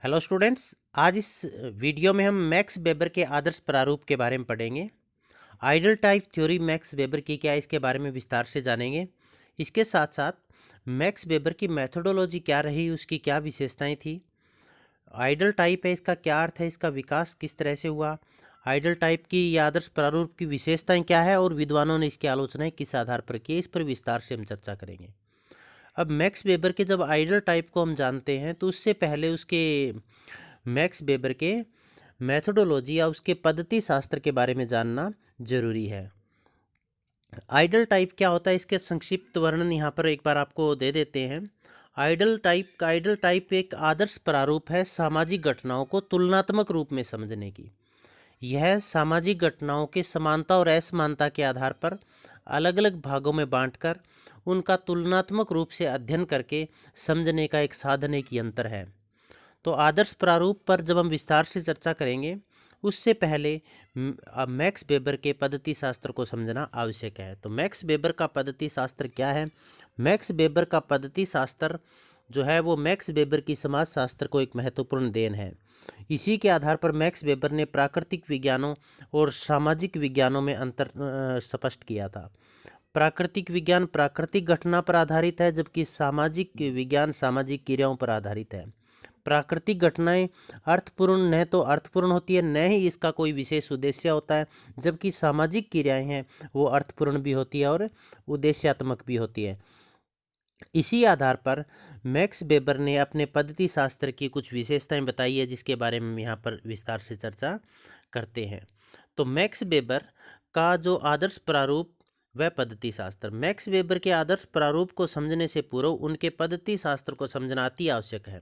Hello students. आज इस video में हम मैक्स वेबर के आदर्श प्रारूप के बारे में पढ़ेंगे। Ideal type theory Max Weber की क्या है, इसके बारे में विस्तार से जानेंगे। इसके साथ साथ मैक्स वेबर की मेथोडोलॉजी क्या रही, उसकी क्या विशेषताएं थी, आइडल टाइप है इसका क्या अर्थ है, इसका विकास किस तरह से हुआ, आइडल टाइप की या आदर्श प्रारूप की विशेषताएं क्या है और विद्वानों ने इसकी आलोचनाएं किस आधार पर की, इस पर विस्तार से हम चर्चा करेंगे। अब मैक्स वेबर के जब आइडल टाइप को हम जानते हैं तो उससे पहले उसके मैक्स वेबर के मेथोडोलॉजी या उसके पद्धति शास्त्र के बारे में जानना जरूरी है। आइडल टाइप क्या होता है, इसके संक्षिप्त वर्णन यहाँ पर एक बार आपको दे देते हैं। आइडल टाइप एक आदर्श प्रारूप है सामाजिक घटनाओं को तुलनात्मक रूप में समझने की। यह सामाजिक घटनाओं के समानता और असमानता के आधार पर अलग अलग भागों में बांटकर उनका तुलनात्मक रूप से अध्ययन करके समझने का एक साधन, एक यंत्र है। तो आदर्श प्रारूप पर जब हम विस्तार से चर्चा करेंगे उससे पहले मैक्स वेबर के पद्धति शास्त्र को समझना आवश्यक है। तो मैक्स वेबर का पद्धति शास्त्र क्या है? मैक्स वेबर का पद्धति शास्त्र जो है वो मैक्स वेबर की समाज शास्त्र को एक महत्वपूर्ण देन है। इसी के आधार पर मैक्स वेबर ने प्राकृतिक विज्ञानों और सामाजिक विज्ञानों में अंतर स्पष्ट किया था। प्राकृतिक विज्ञान प्राकृतिक घटना पर आधारित है, जबकि सामाजिक विज्ञान सामाजिक क्रियाओं पर आधारित है। प्राकृतिक घटनाएं अर्थपूर्ण न तो अर्थपूर्ण होती है, न ही इसका कोई विशेष उद्देश्य होता है, जबकि सामाजिक क्रियाएं हैं वो अर्थपूर्ण भी होती है और उद्देश्यात्मक भी होती है। इसी आधार पर मैक्स वेबर ने अपने पद्धति शास्त्र की कुछ विशेषताएं बताई है, जिसके बारे में हम यहाँ पर विस्तार से चर्चा करते हैं। तो मैक्स वेबर का जो आदर्श प्रारूप वह पद्धति शास्त्र। मैक्स वेबर के आदर्श प्रारूप को समझने से पूर्व उनके पद्धति शास्त्र को समझना अति आवश्यक है।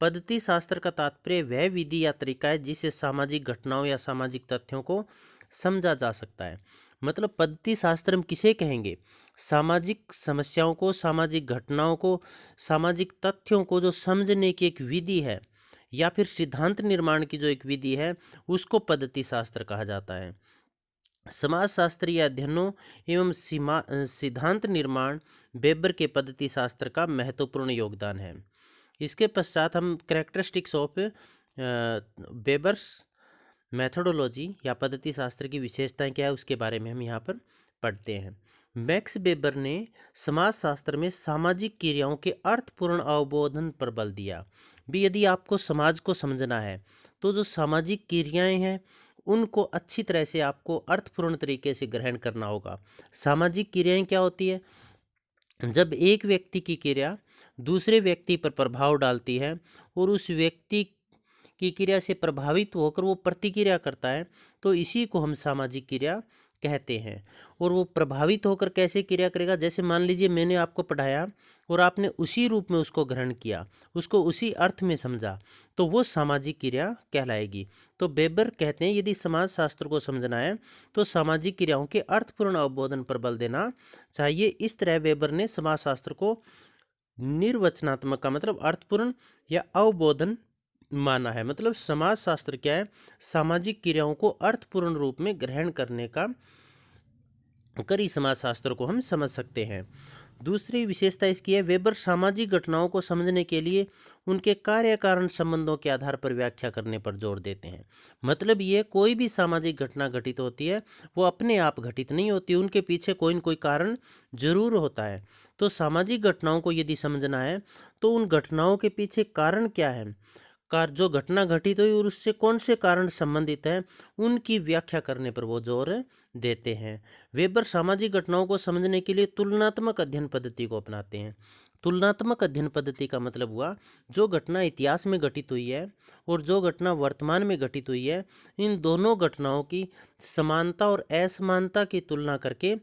पद्धति शास्त्र का तात्पर्य वह विधि या तरीका है जिससे सामाजिक घटनाओं या सामाजिक तथ्यों को समझा जा सकता है। मतलब पद्धति शास्त्र हम किसे कहेंगे? सामाजिक समस्याओं को, सामाजिक घटनाओं को, सामाजिक तथ्यों को जो समझने की एक विधि है या फिर सिद्धांत निर्माण की जो एक विधि है उसको पद्धति शास्त्र कहा जाता है। समाजशास्त्रीय अध्ययनों एवं सिद्धांत निर्माण वेबर के पद्धति शास्त्र का महत्वपूर्ण योगदान है। इसके पश्चात हम कैरेक्टरिस्टिक्स ऑफ वेबर्स मेथोडोलॉजी या पद्धति शास्त्र की विशेषताएं क्या है उसके बारे में हम यहाँ पर पढ़ते हैं। मैक्स वेबर ने समाजशास्त्र में सामाजिक क्रियाओं के अर्थपूर्ण अवबोधन पर बल दिया। भी यदि आपको समाज को समझना है तो जो सामाजिक क्रियाएं हैं उनको अच्छी तरह से आपको अर्थपूर्ण तरीके से ग्रहण करना होगा। सामाजिक क्रियाएं क्या होती है? जब एक व्यक्ति की क्रिया दूसरे व्यक्ति पर प्रभाव डालती है और उस व्यक्ति की क्रिया से प्रभावित होकर वो प्रतिक्रिया करता है तो इसी को हम सामाजिक क्रिया कहते हैं। और वो प्रभावित होकर कैसे क्रिया करेगा? जैसे मान लीजिए मैंने आपको पढ़ाया और आपने उसी रूप में उसको ग्रहण किया, उसको उसी अर्थ में समझा, तो वो सामाजिक क्रिया कहलाएगी। तो वेबर कहते हैं यदि समाज शास्त्र को समझना है तो सामाजिक क्रियाओं के अर्थपूर्ण अवबोधन पर बल देना चाहिए। इस तरह वेबर ने समाज शास्त्र को निर्वचनात्मक का मतलब अर्थपूर्ण या अवबोधन माना है। मतलब समाज शास्त्र क्या है? सामाजिक क्रियाओं को अर्थपूर्ण रूप में ग्रहण करने का करी समाज शास्त्र को हम समझ सकते हैं। दूसरी विशेषता इसकी है, वेबर सामाजिक घटनाओं को समझने के लिए उनके कार्य कारण संबंधों के आधार पर व्याख्या करने पर जोर देते हैं। मतलब ये कोई भी सामाजिक घटना घटित होती है वो अपने आप घटित नहीं होती, उनके पीछे कोई न कोई कारण जरूर होता है। तो सामाजिक घटनाओं को यदि समझना है तो उन घटनाओं के पीछे कारण क्या है, जो घटना घटित हुई और उससे कौन से कारण संबंधित हैं उनकी व्याख्या करने पर वो जोर देते हैं। वेबर सामाजिक घटनाओं को समझने के लिए तुलनात्मक अध्ययन पद्धति को अपनाते हैं। तुलनात्मक अध्ययन पद्धति का मतलब हुआ जो घटना इतिहास में घटित हुई है और जो घटना वर्तमान में घटित हुई है, इन दोनों घटनाओं की समानता और असमानता की तुलना करके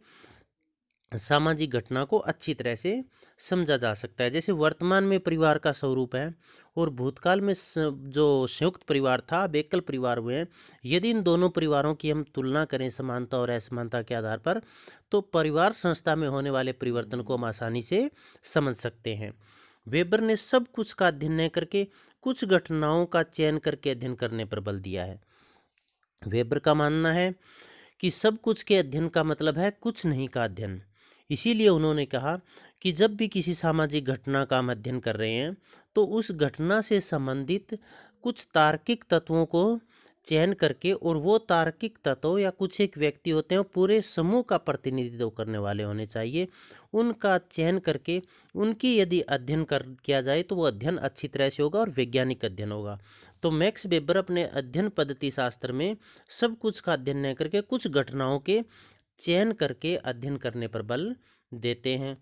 सामाजिक घटना को अच्छी तरह से समझा जा सकता है। जैसे वर्तमान में परिवार का स्वरूप है और भूतकाल में जो संयुक्त परिवार था अब एकल परिवार हुए हैं, यदि इन दोनों परिवारों की हम तुलना करें समानता और असमानता के आधार पर तो परिवार संस्था में होने वाले परिवर्तन को हम आसानी से समझ सकते हैं। वेबर ने सब कुछ का अध्ययन न करके कुछ घटनाओं का चयन करके अध्ययन करने पर बल दिया है। वेबर का मानना है कि सब कुछ के अध्ययन का मतलब है कुछ नहीं का अध्ययन। इसीलिए उन्होंने कहा कि जब भी किसी सामाजिक घटना का हम अध्ययन कर रहे हैं तो उस घटना से संबंधित कुछ तार्किक तत्वों को चयन करके, और वो तार्किक तत्व या कुछ एक व्यक्ति होते हैं पूरे समूह का प्रतिनिधित्व करने वाले होने चाहिए, उनका चयन करके उनकी यदि अध्ययन किया जाए तो वो अध्ययन अच्छी तरह से होगा और वैज्ञानिक अध्ययन होगा। तो मैक्स वेबर अपने अध्ययन पद्धति शास्त्र में सब कुछ का अध्ययन न करके कुछ घटनाओं के चयन करके अध्ययन करने पर बल देते हैं।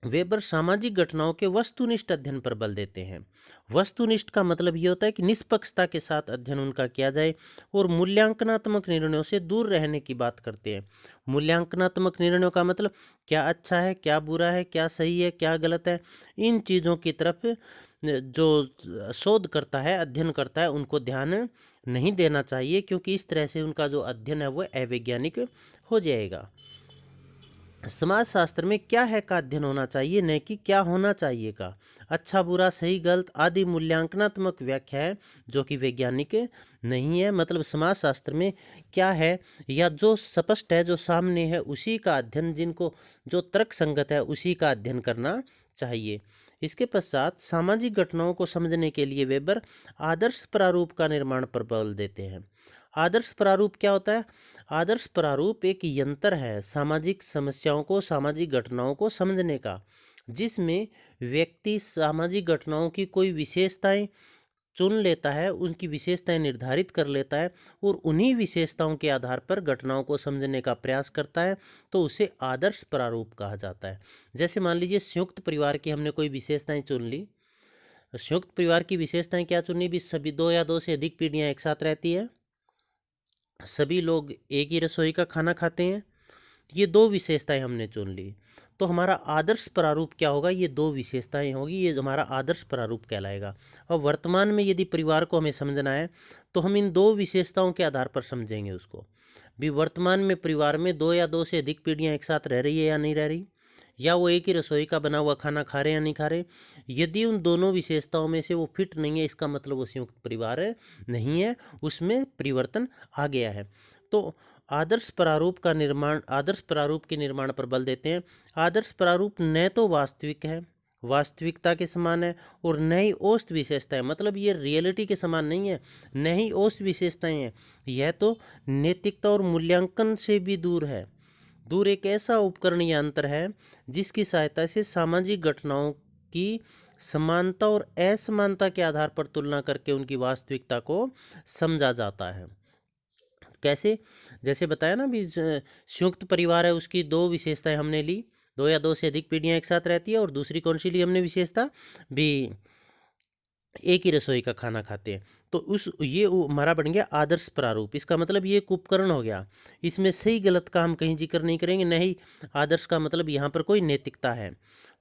वेबर सामाजिक घटनाओं के वस्तुनिष्ठ अध्ययन पर बल देते हैं। वस्तुनिष्ठ का मतलब ये होता है कि निष्पक्षता के साथ अध्ययन उनका किया जाए, और मूल्यांकनात्मक निर्णयों से दूर रहने की बात करते हैं। मूल्यांकनात्मक निर्णयों का मतलब क्या अच्छा है, क्या बुरा है, क्या सही है, क्या गलत है, इन चीज़ों की तरफ जो शोध करता है, अध्ययन करता है, उनको ध्यान नहीं देना चाहिए, क्योंकि इस तरह से उनका जो अध्ययन है वो अवैज्ञानिक हो जाएगा। समाजशास्त्र में क्या है का अध्ययन होना चाहिए, न कि क्या होना चाहिए का। अच्छा बुरा सही गलत आदि मूल्यांकनात्मक व्याख्या है जो कि वैज्ञानिक नहीं है। मतलब समाजशास्त्र में क्या है या जो स्पष्ट है, जो सामने है, उसी का अध्ययन, जिनको जो तर्क संगत है उसी का अध्ययन करना चाहिए। इसके पश्चात सामाजिक घटनाओं को समझने के लिए वेबर आदर्श प्रारूप का निर्माण पर बल देते हैं। आदर्श प्रारूप क्या होता है? आदर्श प्रारूप एक यंत्र है सामाजिक समस्याओं को, सामाजिक घटनाओं को समझने का, जिसमें व्यक्ति सामाजिक घटनाओं की कोई विशेषताएं चुन लेता है, उनकी विशेषताएं निर्धारित कर लेता है, और उन्हीं विशेषताओं के आधार पर घटनाओं को समझने का प्रयास करता है, तो उसे आदर्श प्रारूप कहा जाता है। जैसे मान लीजिए संयुक्त परिवार की हमने कोई विशेषताएं चुन ली। संयुक्त परिवार की विशेषताएं क्या चुनी? भी सभी दो या दो से अधिक पीढ़ियां एक साथ रहती है, सभी लोग एक ही रसोई का खाना खाते हैं। ये दो विशेषताएं हमने चुन ली, तो हमारा आदर्श प्रारूप क्या होगा? ये दो विशेषताएं होगी, ये हमारा आदर्श प्रारूप कहलाएगा। और वर्तमान में यदि परिवार को हमें समझना है तो हम इन दो विशेषताओं के आधार पर समझेंगे उसको। भी वर्तमान में परिवार में दो या दो से अधिक पीढ़ियां एक साथ रह रही है या नहीं रह रही, या वो एक ही रसोई का बना हुआ खाना खा रहे हैं या नहीं खा रहे। यदि उन दोनों विशेषताओं में से वो फिट नहीं है, इसका मतलब वो संयुक्त परिवार नहीं है, उसमें परिवर्तन आ गया है। तो आदर्श प्रारूप का निर्माण, आदर्श प्रारूप के निर्माण पर बल देते हैं। आदर्श प्रारूप न तो वास्तविक है, वास्तविकता के समान है, और न ही औसत विशेषता है, मतलब ये रियलिटी के समान नहीं है, न ही औसत विशेषताएं हैं। यह तो नैतिकता और मूल्यांकन से भी दूर है। दूर एक ऐसा उपकरण या यंत्र है जिसकी सहायता से सामाजिक घटनाओं की समानता और असमानता के आधार पर तुलना करके उनकी वास्तविकता को समझा जाता है। कैसे? जैसे बताया ना भी, संयुक्त परिवार है, उसकी दो विशेषताएं हमने ली, दो या दो से अधिक पीढ़ियां एक साथ रहती है, और दूसरी कौन सी ली हमने विशेषता? भी एक ही रसोई का खाना खाते हैं। तो ये हमारा बन गया आदर्श प्रारूप। इसका मतलब ये एक उपकरण हो गया, इसमें सही गलत का हम कहीं जिक्र नहीं करेंगे, नहीं आदर्श का मतलब यहाँ पर कोई नैतिकता है।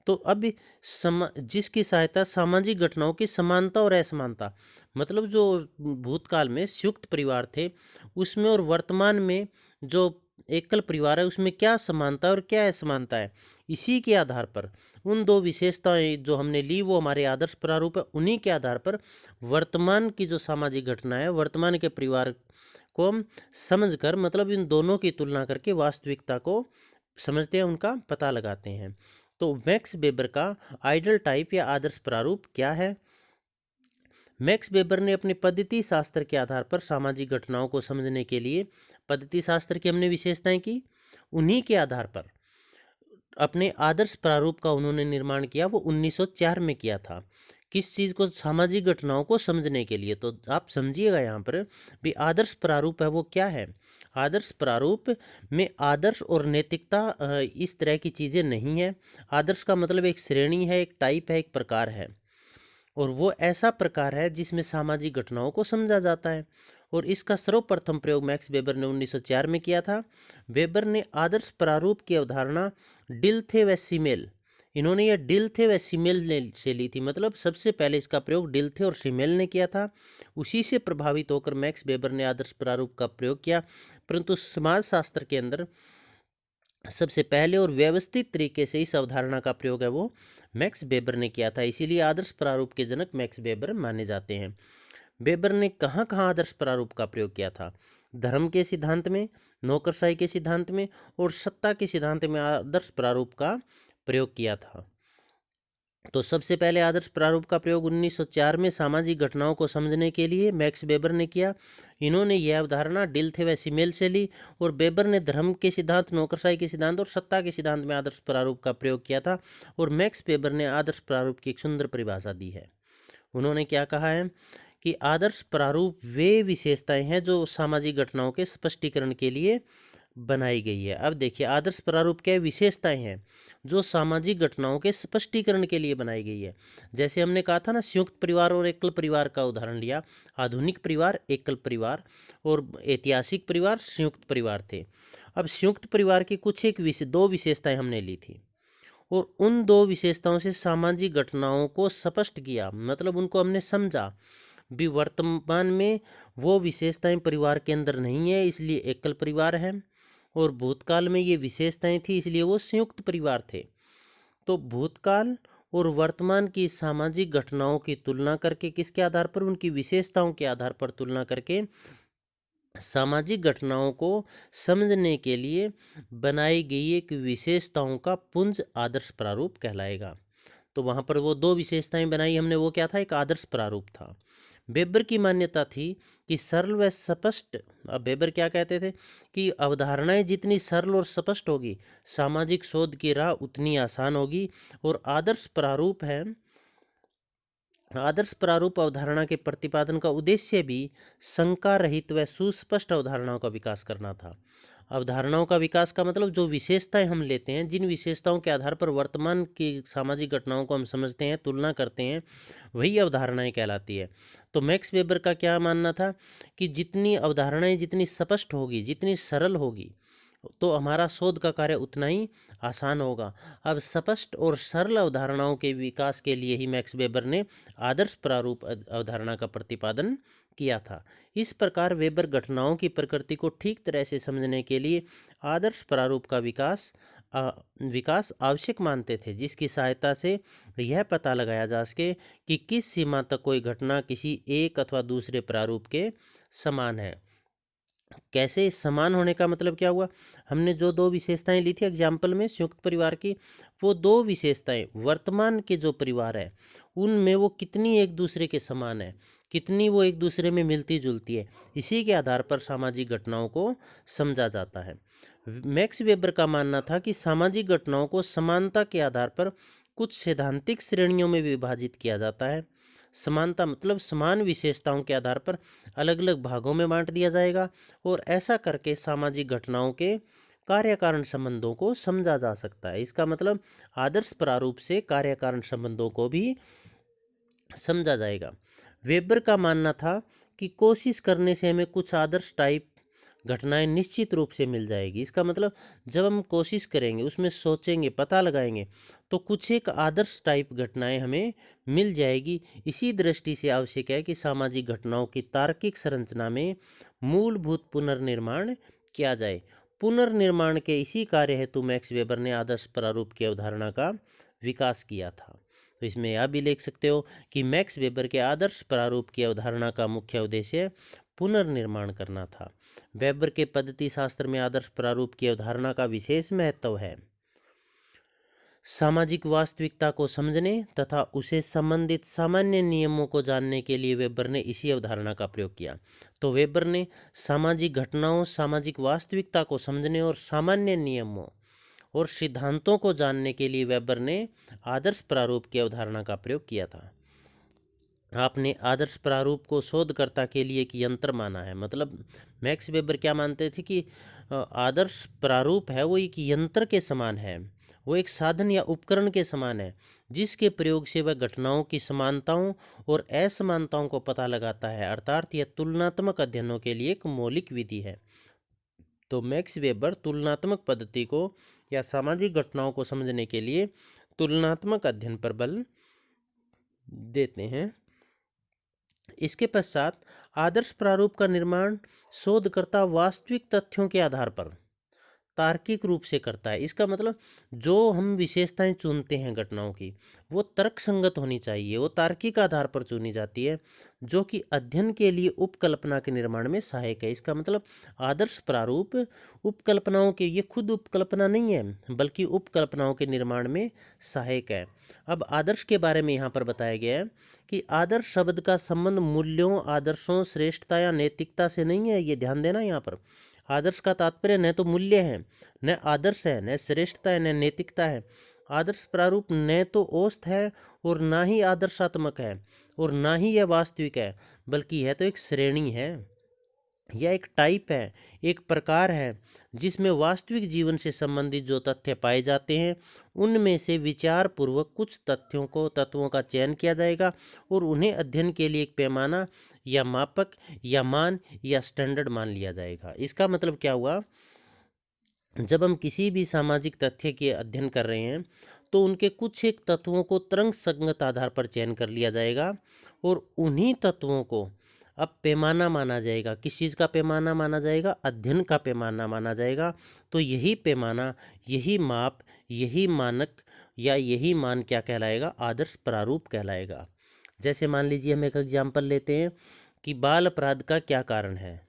तो अब जिसकी सहायता सामाजिक घटनाओं की समानता और असमानता, मतलब जो भूतकाल में संयुक्त परिवार थे उसमें और वर्तमान में जो एकल परिवार है उसमें क्या समानता और क्या असमानता है, इसी के आधार पर उन दो विशेषताएं जो हमने ली वो हमारे आदर्श प्रारूप है। उन्हीं के आधार पर वर्तमान की जो सामाजिक घटना है, वर्तमान के परिवार को हम समझकर, मतलब इन दोनों की तुलना करके वास्तविकता को समझते हैं, उनका पता लगाते हैं। तो मैक्स वेबर का आइडल टाइप या आदर्श प्रारूप क्या है? मैक्स वेबर ने अपने पद्धति शास्त्र के आधार पर सामाजिक घटनाओं को समझने के लिए, पद्धति शास्त्र की हमने विशेषताएं की, उन्हीं के आधार पर अपने आदर्श प्रारूप का उन्होंने निर्माण किया। वो 1904 में किया था। किस चीज़ को? सामाजिक घटनाओं को समझने के लिए। तो आप समझिएगा यहाँ पर भी आदर्श प्रारूप है वो क्या है। आदर्श प्रारूप में आदर्श और नैतिकता इस तरह की चीज़ें नहीं है। आदर्श का मतलब एक श्रेणी है, एक टाइप है, एक प्रकार है, और वो ऐसा प्रकार है जिसमें सामाजिक घटनाओं को समझा जाता है। और इसका सर्वप्रथम प्रयोग मैक्स वेबर ने 1904 में किया था। वेबर ने आदर्श प्रारूप की अवधारणा डिल्थे व सीमेल, इन्होंने यह डिल्थे व सीमेल से ली थी, मतलब सबसे पहले इसका प्रयोग डिल्थे और सीमेल ने किया था। उसी से प्रभावित होकर मैक्स वेबर ने आदर्श प्रारूप का प्रयोग किया, परंतु समाजशास्त्र के अंदर सबसे पहले और व्यवस्थित तरीके से इस अवधारणा का प्रयोग है वो मैक्स वेबर ने किया था। इसीलिए आदर्श प्रारूप के जनक मैक्स वेबर माने जाते हैं। वेबर ने कहाँ कहाँ आदर्श प्रारूप का प्रयोग किया था? धर्म के सिद्धांत में, नौकरशाही के सिद्धांत में और सत्ता के सिद्धांत में आदर्श प्रारूप का प्रयोग किया था। तो सबसे पहले आदर्श प्रारूप का प्रयोग 1904 में सामाजिक घटनाओं को समझने के लिए मैक्स वेबर ने किया। इन्होंने यह अवधारणा डिल्थे व सिमेल से ली और वेबर ने धर्म के सिद्धांत, नौकरशाही के सिद्धांत और सत्ता के सिद्धांत में आदर्श प्रारूप का प्रयोग किया था। और मैक्स वेबर ने आदर्श प्रारूप की एक सुंदर परिभाषा दी है। उन्होंने क्या कहा है कि आदर्श प्रारूप वे विशेषताएं हैं जो सामाजिक घटनाओं के स्पष्टीकरण के लिए बनाई गई है। अब देखिए, आदर्श प्रारूप क्या विशेषताएं हैं जो सामाजिक घटनाओं के स्पष्टीकरण के लिए बनाई गई है। जैसे हमने कहा था ना, संयुक्त परिवार और एकल परिवार का उदाहरण लिया। आधुनिक परिवार एकल परिवार और ऐतिहासिक परिवार संयुक्त परिवार थे। अब संयुक्त परिवार की कुछ दो विशेषताएं हमने ली थी और उन दो विशेषताओं से सामाजिक घटनाओं को स्पष्ट किया, मतलब उनको हमने समझा। भी वर्तमान में वो विशेषताएं परिवार के अंदर नहीं है, इसलिए एकल परिवार है, और भूतकाल में ये विशेषताएं थी इसलिए वो संयुक्त परिवार थे। तो भूतकाल और वर्तमान की सामाजिक घटनाओं की तुलना करके, किसके आधार पर? उनकी विशेषताओं के आधार पर तुलना करके सामाजिक घटनाओं को समझने के लिए बनाई गई एक विशेषताओं का पुंज आदर्श प्रारूप कहलाएगा। तो वहाँ पर वो दो विशेषताएं बनाई हमने, वो क्या था? एक आदर्श प्रारूप था। वेबर की मान्यता थी कि सरल व स्पष्ट, अब वेबर क्या कहते थे कि अवधारणाएं जितनी सरल और स्पष्ट होगी, सामाजिक शोध की राह उतनी आसान होगी। और आदर्श प्रारूप अवधारणा के प्रतिपादन का उद्देश्य भी शंका रहित व सुस्पष्ट अवधारणाओं का विकास करना था। अवधारणाओं का विकास का मतलब जो विशेषताएं हम लेते हैं, जिन विशेषताओं के आधार पर वर्तमान की सामाजिक घटनाओं को हम समझते हैं, तुलना करते हैं, वही अवधारणाएं कहलाती है। तो मैक्स वेबर का क्या मानना था कि जितनी अवधारणाएं जितनी स्पष्ट होगी, जितनी सरल होगी, तो हमारा शोध का कार्य उतना ही आसान होगा। अब स्पष्ट और सरल अवधारणाओं के विकास के लिए ही मैक्स वेबर ने आदर्श प्रारूप अवधारणा का प्रतिपादन किया था। इस प्रकार वेबर घटनाओं की प्रकृति को ठीक तरह से समझने के लिए आदर्श प्रारूप का विकास आवश्यक मानते थे, जिसकी सहायता से यह पता लगाया जा सके कि किस सीमा तक कोई घटना किसी एक अथवा दूसरे प्रारूप के समान है। कैसे समान होने का मतलब क्या हुआ? हमने जो दो विशेषताएं ली थी एग्जाम्पल में संयुक्त परिवार की, वो दो विशेषताएं वर्तमान के जो परिवार है उनमें वो कितनी एक दूसरे के समान है, कितनी वो एक दूसरे में मिलती जुलती है, इसी के आधार पर सामाजिक घटनाओं को समझा जाता है। मैक्स वेबर का मानना था कि सामाजिक घटनाओं को समानता के आधार पर कुछ सैद्धांतिक श्रेणियों में विभाजित किया जाता है। समानता मतलब समान विशेषताओं के आधार पर अलग अलग भागों में बांट दिया जाएगा, और ऐसा करके सामाजिक घटनाओं के कार्य कारण संबंधों को समझा जा सकता है। इसका मतलब आदर्श प्रारूप से कार्य कारण संबंधों को भी समझा जाएगा। वेबर का मानना था कि कोशिश करने से हमें कुछ आदर्श टाइप घटनाएं निश्चित रूप से मिल जाएगी। इसका मतलब जब हम कोशिश करेंगे, उसमें सोचेंगे, पता लगाएंगे, तो कुछ एक आदर्श टाइप घटनाएं हमें मिल जाएगी। इसी दृष्टि से आवश्यक है कि सामाजिक घटनाओं की तार्किक संरचना में मूलभूत पुनर्निर्माण किया जाए। पुनर्निर्माण के इसी कार्य हेतु मैक्स वेबर ने आदर्श प्रारूप की अवधारणा का विकास किया था। तो इसमें यह भी लिख सकते हो कि मैक्स वेबर के आदर्श प्रारूप की अवधारणा का मुख्य उद्देश्य पुनर्निर्माण करना था। वेबर के पद्धति शास्त्र में आदर्श प्रारूप की अवधारणा का विशेष महत्व है। सामाजिक वास्तविकता को समझने तथा उसे संबंधित सामान्य नियमों को जानने के लिए वेबर ने इसी अवधारणा का प्रयोग किया। तो वेबर ने सामाजिक घटनाओं, सामाजिक वास्तविकता को समझने और सामान्य नियमों और सिद्धांतों को जानने के लिए वेबर ने आदर्श प्रारूप की अवधारणा का प्रयोग किया था। आपने आदर्श प्रारूप को शोधकर्ता के लिए एक यंत्र माना है। मतलब मैक्स वेबर क्या मानते थे कि आदर्श प्रारूप है वो एक यंत्र के समान है, वो एक साधन या उपकरण के समान है, जिसके प्रयोग से वह घटनाओं की समानताओं और असमानताओं को पता लगाता है। अर्थात यह तुलनात्मक अध्ययनों के लिए एक मौलिक विधि है। तो मैक्स वेबर तुलनात्मक पद्धति को या सामाजिक घटनाओं को समझने के लिए तुलनात्मक अध्ययन पर बल देते हैं। इसके पश्चात आदर्श प्रारूप का निर्माण शोधकर्ता वास्तविक तथ्यों के आधार पर तार्किक रूप से करता है। इसका मतलब जो हम विशेषताएं चुनते हैं घटनाओं की, वो तर्कसंगत होनी चाहिए, वो तार्किक आधार पर चुनी जाती है, जो कि अध्ययन के लिए उपकल्पना के निर्माण में सहायक है। इसका मतलब आदर्श प्रारूप उपकल्पनाओं के, ये खुद उपकल्पना नहीं है बल्कि उपकल्पनाओं के निर्माण में सहायक है। अब आदर्श के बारे में यहाँ पर बताया गया है कि आदर्श शब्द का संबंध मूल्यों, आदर्शों, श्रेष्ठता या नैतिकता से नहीं है। ये ध्यान देना, यहाँ पर आदर्श का तात्पर्य न तो मूल्य है, न आदर्श है, न श्रेष्ठता है, न नैतिकता है। आदर्श प्रारूप न तो औसत है और ना ही आदर्शात्मक है और ना ही यह वास्तविक है, बल्कि यह तो एक श्रेणी है, यह एक टाइप है, एक प्रकार है, जिसमें वास्तविक जीवन से संबंधित जो तथ्य पाए जाते हैं उनमें से विचार पूर्वक कुछ तत्वों का चयन किया जाएगा और उन्हें अध्ययन के लिए एक पैमाना या मापक या मान या स्टैंडर्ड मान लिया जाएगा। इसका मतलब क्या हुआ, जब हम किसी भी सामाजिक तथ्य के अध्ययन कर रहे हैं तो उनके कुछ एक तत्वों को तरंग संगत आधार पर चयन कर लिया जाएगा और उन्हीं तत्वों को अब पैमाना माना जाएगा। किस चीज़ का पैमाना माना जाएगा? अध्ययन का पैमाना माना जाएगा। तो यही पैमाना, यही माप, यही मानक या यही मान क्या कहलाएगा? आदर्श प्रारूप कहलाएगा। जैसे मान लीजिए हम एक एग्जाम्पल लेते हैं कि बाल अपराध का क्या कारण है,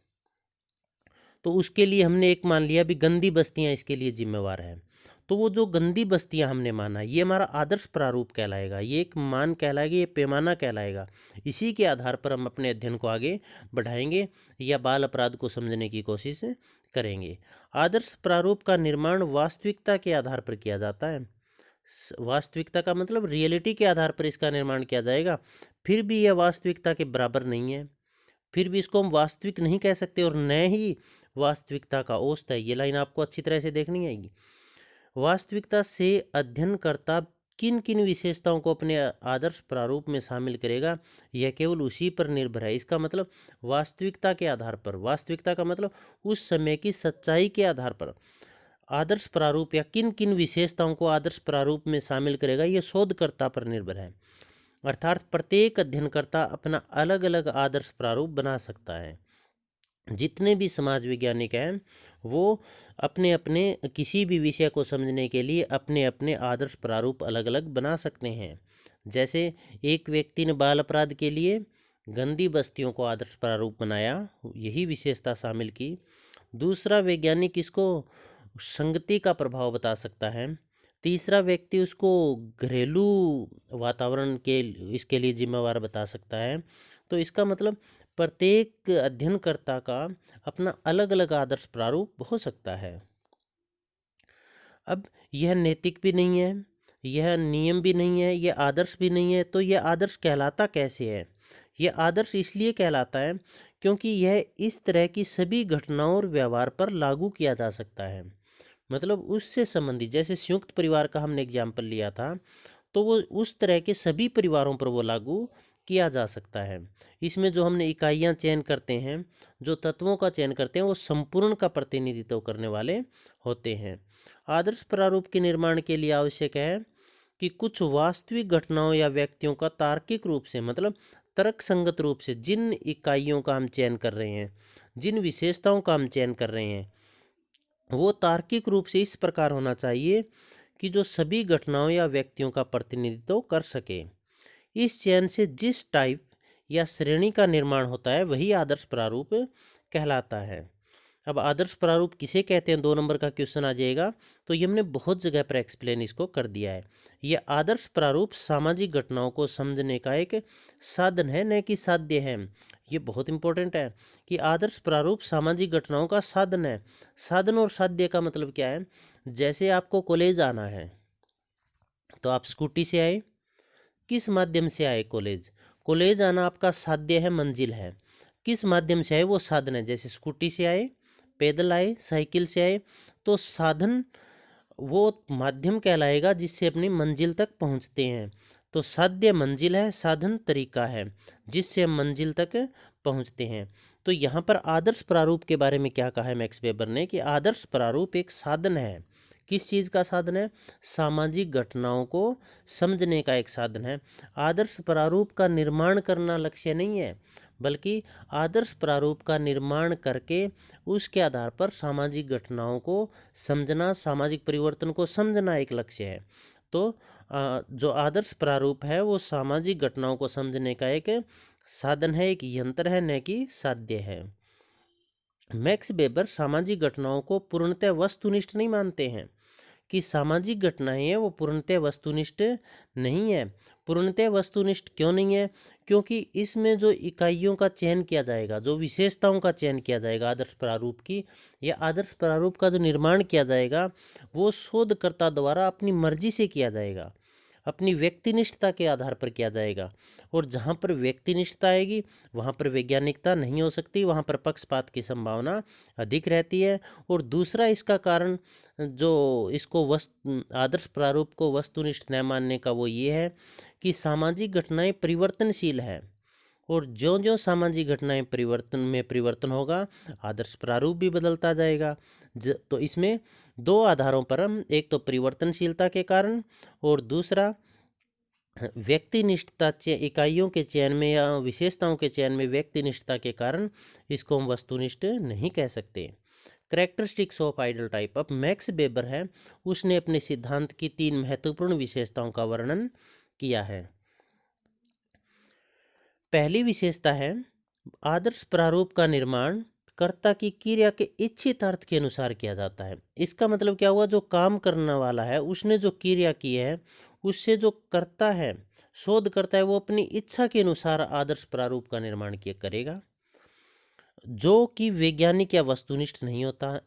तो उसके लिए हमने एक मान लिया भी गंदी बस्तियां इसके लिए जिम्मेवार हैं। तो वो जो गंदी बस्तियां हमने माना, ये हमारा आदर्श प्रारूप कहलाएगा, ये एक मान कहलाएगा, ये पैमाना कहलाएगा। इसी के आधार पर हम अपने अध्ययन को आगे बढ़ाएंगे या बाल अपराध को समझने की कोशिश करेंगे। आदर्श प्रारूप का निर्माण वास्तविकता के आधार पर किया जाता है। वास्तविकता का मतलब रियलिटी के आधार पर इसका निर्माण किया जाएगा। फिर भी यह वास्तविकता के बराबर नहीं है, फिर भी इसको हम वास्तविक नहीं कह सकते और न ही वास्तविकता का औसत है। ये लाइन आपको अच्छी तरह से देखनी आएगी। वास्तविकता से अध्ययनकर्ता किन किन विशेषताओं को अपने आदर्श प्रारूप में शामिल करेगा, यह केवल उसी पर निर्भर है। इसका मतलब वास्तविकता के आधार पर, वास्तविकता का मतलब उस समय की सच्चाई के आधार पर आदर्श प्रारूप या किन किन विशेषताओं को आदर्श प्रारूप में शामिल करेगा, यह शोधकर्ता पर निर्भर है। अर्थात प्रत्येक अध्ययनकर्ता अपना अलग अलग आदर्श प्रारूप बना सकता है। जितने भी समाज वैज्ञानिक हैं वो अपने अपने किसी भी विषय को समझने के लिए अपने अपने आदर्श प्रारूप अलग अलग बना सकते हैं। जैसे एक व्यक्ति ने बाल अपराध के लिए गंदी बस्तियों को आदर्श प्रारूप बनाया, यही विशेषता शामिल की। दूसरा वैज्ञानिक इसको संगति का प्रभाव बता सकता है। तीसरा व्यक्ति उसको घरेलू वातावरण के इसके लिए जिम्मेवार बता सकता है। तो इसका मतलब प्रत्येक अध्ययनकर्ता का अपना अलग अलग आदर्श प्रारूप हो सकता है। अब यह नैतिक भी नहीं है, यह नियम भी नहीं है, यह आदर्श भी नहीं है, तो यह आदर्श कहलाता कैसे है? यह आदर्श इसलिए कहलाता है क्योंकि यह इस तरह की सभी घटनाओं और व्यवहार पर लागू किया जा सकता है। मतलब उससे संबंधित, जैसे संयुक्त परिवार का हमने एग्जाम्पल लिया था, तो वो उस तरह के सभी परिवारों पर वो लागू किया जा सकता है। इसमें जो हमने इकाइयां चयन करते हैं, जो तत्वों का चयन करते हैं, वो संपूर्ण का प्रतिनिधित्व करने वाले होते हैं। आदर्श प्रारूप के निर्माण के लिए आवश्यक है कि कुछ वास्तविक घटनाओं या व्यक्तियों का तार्किक रूप से, मतलब तर्क संगत रूप से जिन इकाइयों का हम चयन कर रहे हैं, जिन विशेषताओं का हम चयन कर रहे हैं, वो तार्किक रूप से इस प्रकार होना चाहिए कि जो सभी घटनाओं या व्यक्तियों का प्रतिनिधित्व कर सके। इस चयन से जिस टाइप या श्रेणी का निर्माण होता है वही आदर्श प्रारूप कहलाता है। अब आदर्श प्रारूप किसे कहते हैं, 2 नंबर का क्वेश्चन आ जाएगा। तो ये हमने बहुत जगह पर एक्सप्लेन इसको कर दिया है। ये आदर्श प्रारूप सामाजिक घटनाओं को समझने का एक साधन है, न कि साध्य है। ये बहुत इंपॉर्टेंट है कि आदर्श प्रारूप सामाजिक घटनाओं का साधन है। साधन और साध्य का मतलब क्या है? जैसे आपको कॉलेज आना है तो आप स्कूटी से आए, किस माध्यम से आए कॉलेज? कॉलेज आना आपका साध्य है, मंजिल है। किस माध्यम से आए? वो साधन है। जैसे स्कूटी से आए, पैदल आए, साइकिल से आए, तो साधन वो माध्यम कहलाएगा जिससे अपनी मंजिल तक पहुंचते हैं। तो साध्य मंजिल है, साधन तरीका है जिससे हम मंजिल तक पहुंचते हैं। तो यहाँ पर आदर्श प्रारूप के बारे में क्या कहा है मैक्स वेबर ने कि आदर्श प्रारूप एक साधन है। किस चीज़ का साधन है? सामाजिक घटनाओं को समझने का एक साधन है। आदर्श प्रारूप का निर्माण करना लक्ष्य नहीं है, बल्कि आदर्श प्रारूप का निर्माण करके उसके आधार पर सामाजिक घटनाओं को समझना, सामाजिक परिवर्तन को समझना एक लक्ष्य है। तो जो आदर्श प्रारूप है वो सामाजिक घटनाओं को समझने का एक साधन है, एक यंत्र है, न कि साध्य है। मैक्स वेबर सामाजिक घटनाओं को पूर्णतः वस्तुनिष्ठ नहीं मानते हैं कि सामाजिक घटनाएं हैं वो पूर्णतः वस्तुनिष्ठ नहीं है। पूर्णतः वस्तुनिष्ठ क्यों नहीं है? क्योंकि इसमें जो इकाइयों का चयन किया जाएगा, जो विशेषताओं का चयन किया जाएगा आदर्श प्रारूप की, या आदर्श प्रारूप का जो निर्माण किया जाएगा वो शोधकर्ता द्वारा अपनी मर्जी से किया जाएगा, अपनी व्यक्तिनिष्ठता के आधार पर किया जाएगा। और जहाँ पर व्यक्तिनिष्ठता आएगी वहाँ पर वैज्ञानिकता नहीं हो सकती, वहाँ पर पक्षपात की संभावना अधिक रहती है। और दूसरा इसका कारण जो इसको आदर्श प्रारूप को वस्तुनिष्ठ न मानने का वो ये है कि सामाजिक घटनाएं परिवर्तनशील है, और ज्यों ज्यों सामाजिक घटनाएं परिवर्तन होगा आदर्श प्रारूप भी बदलता जाएगा। तो इसमें दो आधारों पर हम, एक तो परिवर्तनशीलता के कारण और दूसरा व्यक्तिनिष्ठता, इकाइयों के चयन में या विशेषताओं के चयन में व्यक्तिनिष्ठता के कारण इसको हम वस्तुनिष्ठ नहीं कह सकते। Characteristics of ideal type. अब मैक्स वेबर है, उसने अपने सिद्धांत की 3 महत्वपूर्ण विशेषताओं का वर्णन किया है। पहली विशेषता है आदर्श प्रारूप का निर्माण कर्ता की क्रिया के इच्छित अर्थ के अनुसार किया जाता है। इसका मतलब क्या हुआ? जो काम करने वाला है उसने जो क्रिया की है उससे जो कर्ता है, शोध करता है, वो अपनी इच्छा के अनुसार आदर्श प्रारूप का निर्माण किया करेगा, जो कि वैज्ञानिक या वस्तुनिष्ठ नहीं होता।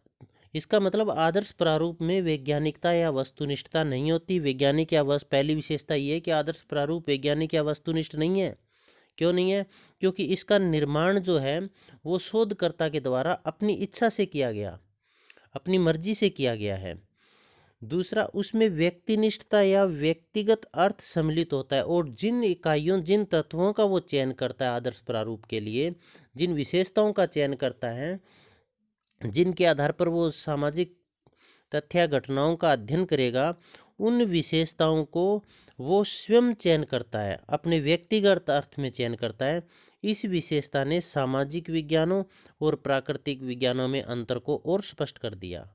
इसका मतलब आदर्श प्रारूप में वैज्ञानिकता या वस्तुनिष्ठता नहीं होती। वैज्ञानिक या पहली विशेषता ये है कि आदर्श प्रारूप वैज्ञानिक या वस्तुनिष्ठ नहीं है। क्यों नहीं है? क्योंकि इसका निर्माण जो है वो शोधकर्ता के द्वारा अपनी इच्छा से किया गया, अपनी मर्जी से किया गया है। दूसरा, उसमें व्यक्तिनिष्ठता या व्यक्तिगत अर्थ सम्मिलित होता है, और जिन इकाइयों, जिन तत्वों का वो चयन करता है आदर्श प्रारूप के लिए, जिन विशेषताओं का चयन करता है, जिनके आधार पर वो सामाजिक तथ्य घटनाओं का अध्ययन करेगा, उन विशेषताओं को वो स्वयं चयन करता है, अपने व्यक्तिगत अर्थ में चयन करता है। इस विशेषता ने सामाजिक विज्ञानों और प्राकृतिक विज्ञानों में अंतर को और स्पष्ट कर दिया।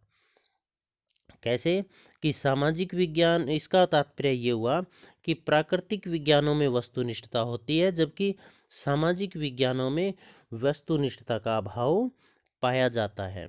कैसे? कि सामाजिक विज्ञान, इसका तात्पर्य ये हुआ कि प्राकृतिक विज्ञानों में वस्तुनिष्ठता होती है, जबकि सामाजिक विज्ञानों में वस्तुनिष्ठता का अभाव पाया जाता है।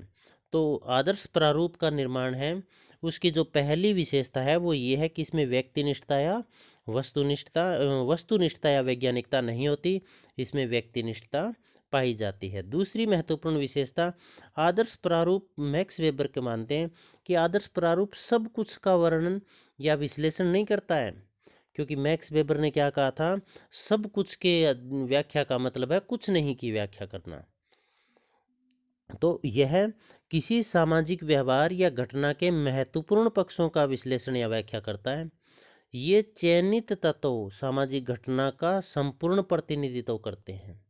तो आदर्श प्रारूप का निर्माण है, उसकी जो पहली विशेषता है वो ये है कि इसमें व्यक्तिनिष्ठता या वस्तुनिष्ठता या वैज्ञानिकता नहीं होती, इसमें व्यक्तिनिष्ठता पाई जाती है। दूसरी महत्वपूर्ण विशेषता, आदर्श प्रारूप, मैक्स वेबर के मानते हैं कि आदर्श प्रारूप सब कुछ का वर्णन या विश्लेषण नहीं करता है, क्योंकि मैक्स वेबर ने क्या कहा था? सब कुछ के व्याख्या का मतलब है कुछ नहीं की व्याख्या करना। तो यह किसी सामाजिक व्यवहार या घटना के महत्वपूर्ण पक्षों का विश्लेषण या व्याख्या करता है। ये चयनित तत्व सामाजिक घटना का संपूर्ण प्रतिनिधित्व करते हैं।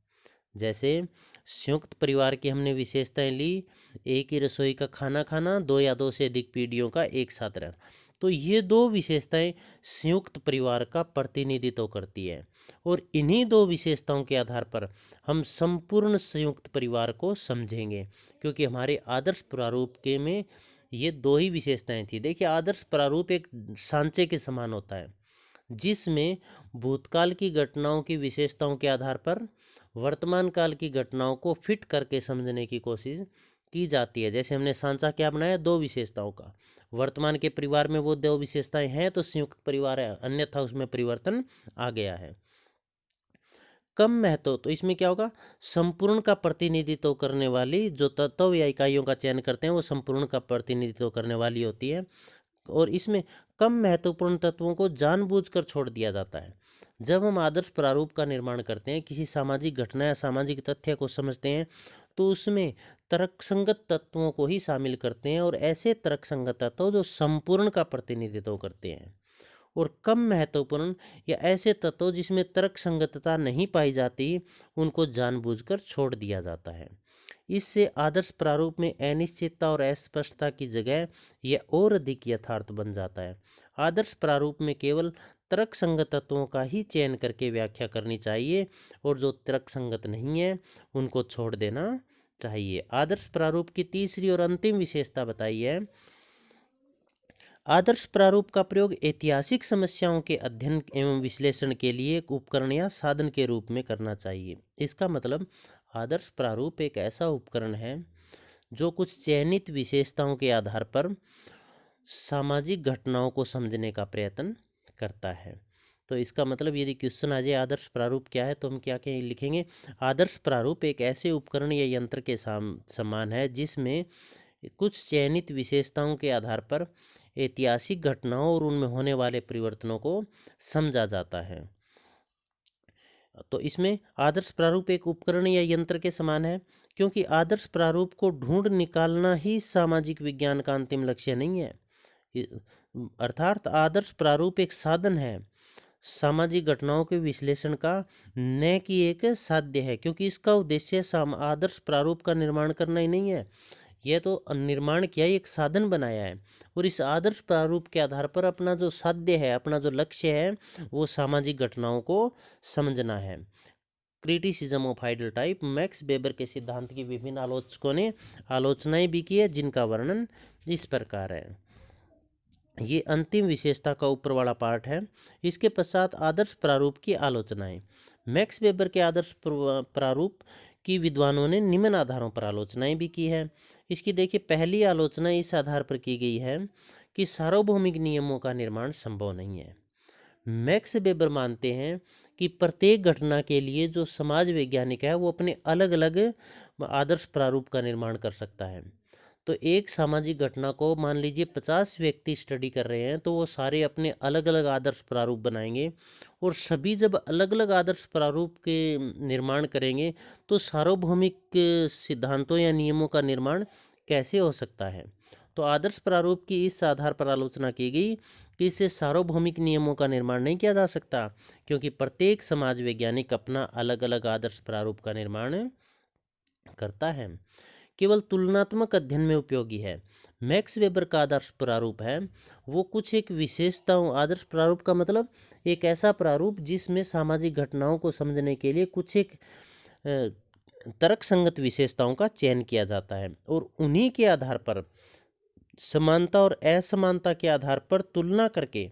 जैसे संयुक्त परिवार की हमने विशेषताएं ली, एक ही रसोई का खाना खाना, 2 या 2 से अधिक पीढ़ियों का एक साथ रहना। तो ये 2 विशेषताएं संयुक्त परिवार का प्रतिनिधित्व करती है, और इन्हीं 2 विशेषताओं के आधार पर हम संपूर्ण संयुक्त परिवार को समझेंगे, क्योंकि हमारे आदर्श प्रारूप के में ये 2 ही विशेषताएं थी। देखिए, आदर्श प्रारूप एक सांचे के समान होता है, जिसमें भूतकाल की घटनाओं की विशेषताओं के आधार पर वर्तमान काल की घटनाओं को फिट करके समझने की कोशिश की जाती है। जैसे हमने सांचा क्या बनाया? 2 विशेषताओं का। वर्तमान के परिवार में वो 2 विशेषताएं हैं तो संयुक्त परिवार है, अन्यथा उसमें परिवर्तन आ गया है। कम महत्व, तो इसमें क्या होगा? संपूर्ण का प्रतिनिधित्व करने वाली जो तत्व या इकाइयों का चयन करते हैं वो संपूर्ण का प्रतिनिधित्व करने वाली होती है, और इसमें कम महत्वपूर्ण तत्वों को जानबूझकर छोड़ दिया जाता है। जब हम आदर्श प्रारूप का निर्माण करते हैं, किसी सामाजिक घटना या सामाजिक तथ्य को समझते हैं, तो उसमें तर्कसंगत तत्वों को ही शामिल करते हैं, और ऐसे तर्कसंगत तत्व जो संपूर्ण का प्रतिनिधित्व करते हैं। और कम महत्वपूर्ण या ऐसे तत्व जिसमें तर्कसंगतता नहीं पाई जाती, उनको जानबूझकर छोड़ दिया जाता है। इससे आदर्श प्रारूप में अनिश्चितता और अस्पष्टता की जगह यह और अधिक यथार्थ बन जाता है। आदर्श प्रारूप में केवल तर्कसंगत तत्वों का ही चयन करके व्याख्या करनी चाहिए और जो तर्कसंगत नहीं है उनको छोड़ देना चाहिए। आदर्श प्रारूप की तीसरी और अंतिम विशेषता बताई है, आदर्श प्रारूप का प्रयोग ऐतिहासिक समस्याओं के अध्ययन एवं विश्लेषण के लिए एक उपकरण या साधन के रूप में करना चाहिए। इसका मतलब आदर्श प्रारूप एक ऐसा उपकरण है जो कुछ चयनित विशेषताओं के आधार पर सामाजिक घटनाओं को समझने का प्रयत्न करता है। तो इसका मतलब यदि क्वेश्चन आ जाए आदर्श प्रारूप क्या है, तो हम क्या क्या लिखेंगे, आदर्श प्रारूप एक ऐसे उपकरण या यंत्र के समान है जिसमें कुछ चयनित विशेषताओं के आधार पर ऐतिहासिक घटनाओं और उनमें होने वाले परिवर्तनों को समझा जाता है। तो इसमें आदर्श प्रारूप एक उपकरण या यंत्र के समान है, क्योंकि आदर्श प्रारूप को ढूंढ निकालना ही सामाजिक विज्ञान का अंतिम लक्ष्य नहीं है। अर्थात आदर्श प्रारूप एक साधन है सामाजिक घटनाओं के विश्लेषण का, न कि एक साध्य है, क्योंकि इसका उद्देश्य आदर्श प्रारूप का निर्माण करना ही नहीं है। यह तो निर्माण किया, एक साधन बनाया है और इस आदर्श प्रारूप के आधार पर अपना जो साध्य है, अपना जो लक्ष्य है, वो सामाजिक घटनाओं को समझना है। Criticism of ideal type, Max Weber के सिद्धांत की विभिन्न आलोचकों ने आलोचनाएं भी की है, जिनका वर्णन इस प्रकार है। ये अंतिम विशेषता का ऊपर वाला पार्ट है। इसके पश्चात आदर्श प्रारूप की आलोचनाएं। मैक्स वेबर के आदर्श प्रारूप की विद्वानों ने निम्न आधारों पर आलोचनाएं भी की है। इसकी देखिए, पहली आलोचना इस आधार पर की गई है कि सार्वभौमिक नियमों का निर्माण संभव नहीं है। मैक्स वेबर मानते हैं कि प्रत्येक घटना के लिए जो समाज वैज्ञानिक है वो अपने अलग अलग आदर्श प्रारूप का निर्माण कर सकता है। तो एक सामाजिक घटना को मान लीजिए 50 व्यक्ति स्टडी कर रहे हैं, तो वो सारे अपने अलग अलग आदर्श प्रारूप बनाएंगे और सभी जब अलग अलग आदर्श प्रारूप के निर्माण करेंगे तो सार्वभौमिक सिद्धांतों या नियमों का निर्माण कैसे हो सकता है। तो आदर्श प्रारूप की इस आधार पर आलोचना की गई कि इससे सार्वभौमिक नियमों का निर्माण नहीं किया जा सकता, क्योंकि प्रत्येक समाज वैज्ञानिक अपना अलग अलग आदर्श प्रारूप का निर्माण करता है, केवल तुलनात्मक अध्ययन में उपयोगी है। मैक्स वेबर का आदर्श प्रारूप है वो कुछ एक विशेषताओं, आदर्श प्रारूप का मतलब एक ऐसा प्रारूप जिसमें सामाजिक घटनाओं को समझने के लिए कुछ एक तर्कसंगत विशेषताओं का चयन किया जाता है और उन्हीं के आधार पर समानता और असमानता के आधार पर तुलना करके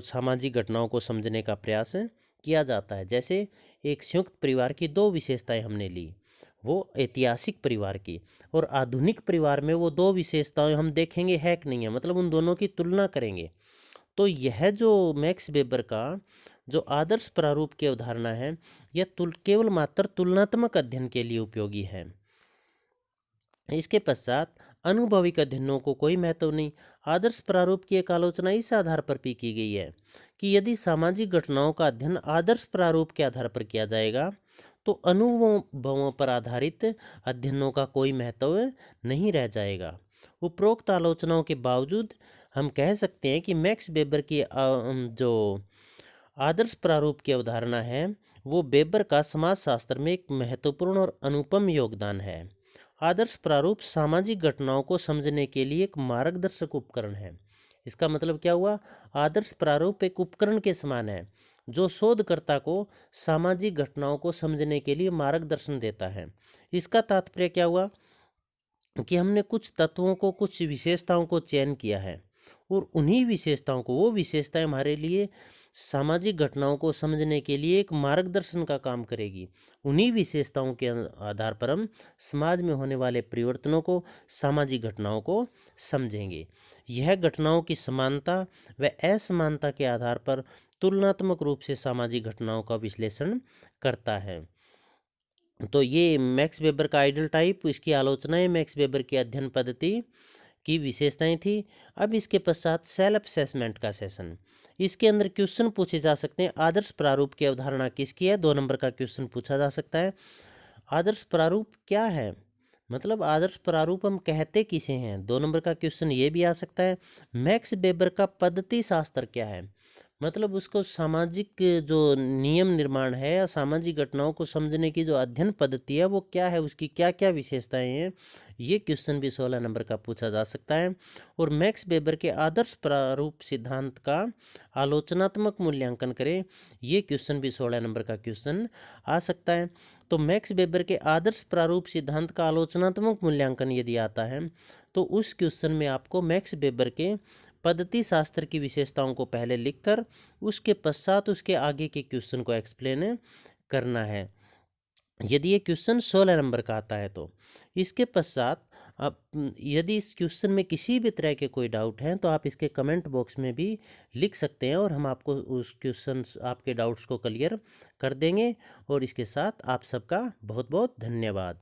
सामाजिक घटनाओं को समझने का प्रयास किया जाता है। जैसे एक संयुक्त परिवार की दो विशेषताएं हमने ली, वो ऐतिहासिक परिवार की, और आधुनिक परिवार में वो दो विशेषताएं हम देखेंगे है कि नहीं है, मतलब उन दोनों की तुलना करेंगे। तो यह जो मैक्स वेबर का जो आदर्श प्रारूप की अवधारणा है, यह केवल मात्र तुलनात्मक अध्ययन के लिए उपयोगी है। इसके पश्चात अनुभविक अध्ययनों को कोई महत्व नहीं। आदर्श प्रारूप की एक आलोचना इस आधार पर भी की गई है कि यदि सामाजिक घटनाओं का अध्ययन आदर्श प्रारूप के आधार पर किया जाएगा तो अनुभवों पर आधारित अध्ययनों का कोई महत्व नहीं रह जाएगा। उपरोक्त आलोचनाओं के बावजूद हम कह सकते हैं कि मैक्स वेबर की जो आदर्श प्रारूप की अवधारणा है वो वेबर का समाजशास्त्र में एक महत्वपूर्ण और अनुपम योगदान है। आदर्श प्रारूप सामाजिक घटनाओं को समझने के लिए एक मार्गदर्शक उपकरण है। इसका मतलब क्या हुआ, आदर्श प्रारूप एक उपकरण के समान है जो शोधकर्ता को सामाजिक घटनाओं को समझने के लिए मार्गदर्शन देता है। इसका तात्पर्य क्या हुआ कि हमने कुछ तत्वों को, कुछ विशेषताओं को चयन किया है और उन्हीं विशेषताओं को, वो विशेषताएं हमारे लिए सामाजिक घटनाओं को समझने के लिए एक मार्गदर्शन का काम करेगी। उन्हीं विशेषताओं के आधार पर हम समाज में होने वाले परिवर्तनों को, सामाजिक घटनाओं को समझेंगे। यह घटनाओं की समानता व असमानता के आधार पर तुलनात्मक रूप से सामाजिक घटनाओं का विश्लेषण करता है। तो ये मैक्स वेबर का आइडल टाइप, इसकी आलोचनाएं मैक्स वेबर की अध्ययन पद्धति की विशेषताएं थी। अब इसके पश्चात सेल्फ असेसमेंट का सेशन। इसके अंदर क्वेश्चन पूछे जा सकते हैं, आदर्श प्रारूप की अवधारणा किसकी है, 2 नंबर का क्वेश्चन पूछा जा सकता है। आदर्श प्रारूप क्या है, मतलब आदर्श प्रारूप हम कहते किसे हैं, 2 नंबर का क्वेश्चन ये भी आ सकता है। मैक्स वेबर का पद्धति शास्त्र क्या है, मतलब उसको सामाजिक जो नियम निर्माण है या सामाजिक घटनाओं को समझने की जो अध्ययन पद्धति है वो क्या है, उसकी क्या क्या विशेषताएं हैं, ये क्वेश्चन भी 16 नंबर का पूछा जा सकता है। और मैक्स वेबर के आदर्श प्रारूप सिद्धांत का आलोचनात्मक मूल्यांकन करें, ये क्वेश्चन भी 16 नंबर का क्वेश्चन आ सकता है। तो मैक्स वेबर के आदर्श प्रारूप सिद्धांत का आलोचनात्मक मूल्यांकन यदि आता है तो उस क्वेश्चन में आपको मैक्स वेबर के पद्धति शास्त्र की विशेषताओं को पहले लिखकर उसके पश्चात उसके आगे के क्वेश्चन को एक्सप्लेन करना है। यदि ये क्वेश्चन 16 नंबर का आता है तो इसके पश्चात अब यदि इस क्वेश्चन में किसी भी तरह के कोई डाउट हैं तो आप इसके कमेंट बॉक्स में भी लिख सकते हैं और हम आपको उस क्वेश्चन आपके डाउट्स को क्लियर कर देंगे। और इसके साथ आप सबका बहुत बहुत धन्यवाद।